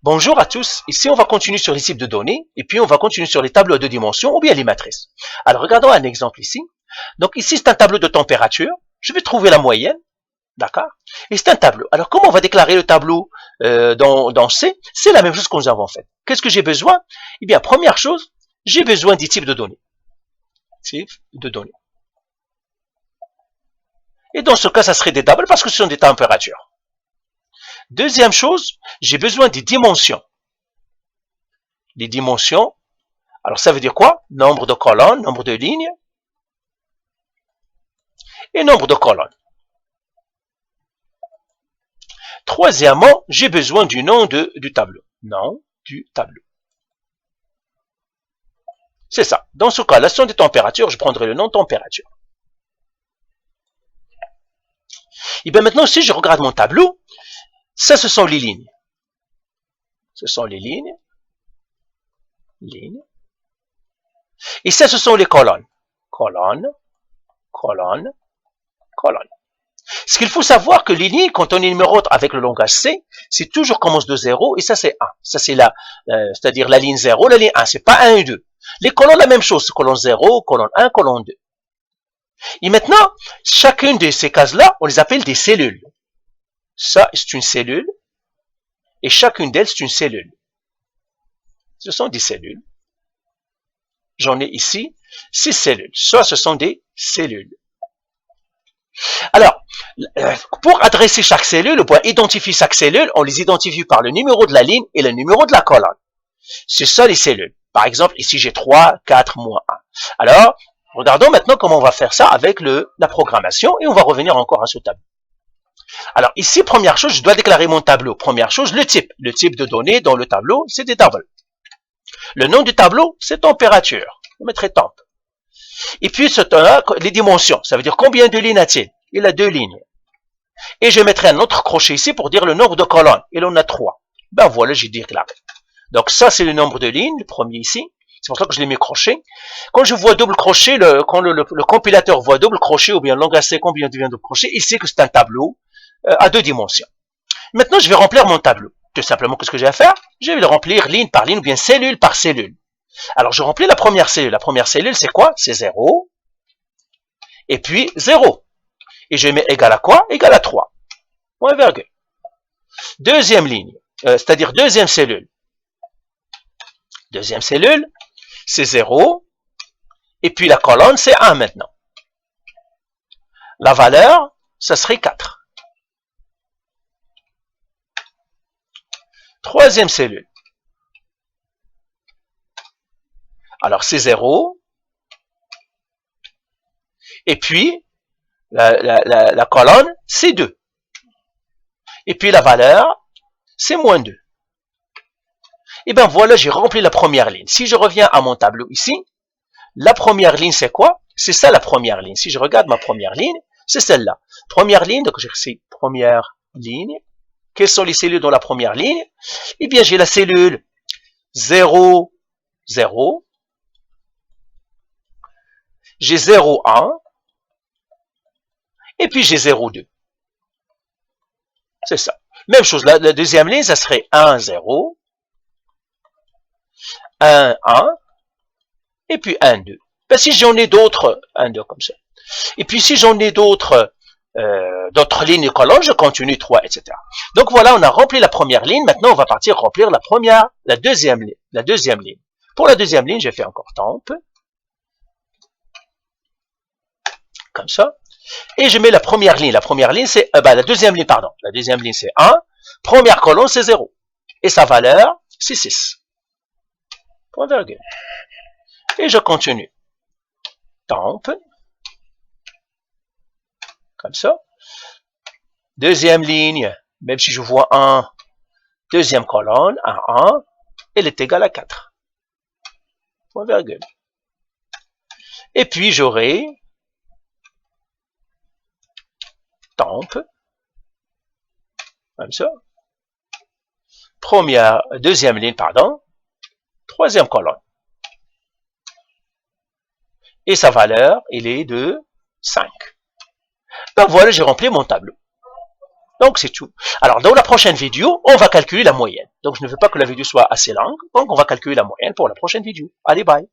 Bonjour à tous, ici on va continuer sur les types de données et puis on va continuer sur les tableaux de dimensions ou bien les matrices. Alors regardons un exemple ici. Donc ici c'est un tableau de température, je vais trouver la moyenne, d'accord? Et c'est un tableau. Alors comment on va déclarer le tableau dans C? C'est la même chose que nous avons fait. Qu'est-ce que j'ai besoin? Eh bien première chose, j'ai besoin des types de données. Types de données. Et dans ce cas ça serait des tables parce que ce sont des températures. Deuxième chose, j'ai besoin des dimensions. Les dimensions, alors ça veut dire quoi? Nombre de colonnes, nombre de lignes et nombre de colonnes. Troisièmement, j'ai besoin du nom du tableau. Nom du tableau. C'est ça. Dans ce cas, la ce sont des températures, je prendrai le nom température. Et bien maintenant, si je regarde mon tableau, ça ce sont les lignes. Ce sont les lignes. Lignes. Et ça ce sont les colonnes. Colonnes, colonnes, colonnes. Ce qu'il faut savoir que les lignes, quand on est numérote avec le langage C, c'est toujours commence de 0 et ça c'est 1. Ça c'est c'est-à-dire la ligne 0, la ligne 1, c'est pas 1 et 2. Les colonnes, la même chose, colonne 0, colonne 1, colonne 2. Et maintenant, chacune de ces cases-là, on les appelle des cellules. Ça, c'est une cellule, et chacune d'elles, c'est une cellule. Ce sont des cellules. J'en ai ici 6 cellules. Ça, ce sont des cellules. Alors, pour adresser chaque cellule, pour identifier chaque cellule, on les identifie par le numéro de la ligne et le numéro de la colonne. C'est ça les cellules. Par exemple, ici j'ai 3, 4, moins 1. Alors, regardons maintenant comment on va faire ça avec la programmation et on va revenir encore à ce tableau. Alors ici, première chose, je dois déclarer mon tableau. Première chose, le type. Le type de données dans le tableau, c'est des tables. Le nom du tableau, c'est température. Je mettrai temp. Et puis, les dimensions. Ça veut dire combien de lignes a-t-il? Il a 2 lignes. Et je mettrai un autre crochet ici pour dire le nombre de colonnes. Il en a 3. Ben voilà, j'ai déclaré. Donc ça, c'est le nombre de lignes, le premier ici. C'est pour ça que je l'ai mis crochet. Quand je vois double crochet, quand le compilateur voit double crochet ou bien le langage C combien devient double crochet, il sait que c'est un tableau à 2 dimensions. Maintenant, je vais remplir mon tableau. Tout simplement, qu'est-ce que j'ai à faire? Je vais le remplir ligne par ligne ou bien cellule par cellule. Alors, je remplis la première cellule. La première cellule, c'est quoi? C'est 0. Et puis 0. Et je mets égal à quoi? Égal à 3. Point virgule. Deuxième ligne, c'est-à-dire deuxième cellule. Deuxième cellule, c'est 0. Et puis la colonne, c'est 1 maintenant. La valeur, ça serait 4. Troisième cellule. Alors, c'est 0. Et puis, la colonne, c'est 2. Et puis, la valeur, c'est moins 2. Et bien voilà, j'ai rempli la première ligne. Si je reviens à mon tableau ici, la première ligne, c'est quoi? C'est ça la première ligne. Si je regarde ma première ligne, c'est celle-là. Première ligne, donc j'ai ici première ligne. Quelles sont les cellules dans la première ligne? Eh bien, j'ai la cellule 0, 0. J'ai 0, 1. Et puis j'ai 0, 2. C'est ça. Même chose, la deuxième ligne, ça serait 1, 0. 1, 1. Et puis 1, 2. Ben, si j'en ai d'autres, 1, 2 comme ça. Et puis si j'en ai d'autres lignes et colonnes, je continue 3, etc. Donc voilà, on a rempli la première ligne. Maintenant, on va partir remplir la deuxième ligne. Pour la deuxième ligne, j'ai fait encore temp. Comme ça. Et je mets la première ligne. La première ligne, c'est, la deuxième ligne, pardon. La deuxième ligne, c'est 1. Première colonne, c'est 0. Et sa valeur, c'est 6. Point virgule. Et je continue. Temp. Comme ça. Deuxième ligne, même si je vois 1, deuxième colonne, 1, elle est égale à 4. Point virgule. Et puis j'aurai temp. Comme ça. Deuxième ligne, pardon. Troisième colonne. Et sa valeur, elle est de 5. Donc voilà, j'ai rempli mon tableau. Donc, c'est tout. Alors, dans la prochaine vidéo, on va calculer la moyenne. Donc, je ne veux pas que la vidéo soit assez longue. Donc, on va calculer la moyenne pour la prochaine vidéo. Allez, bye.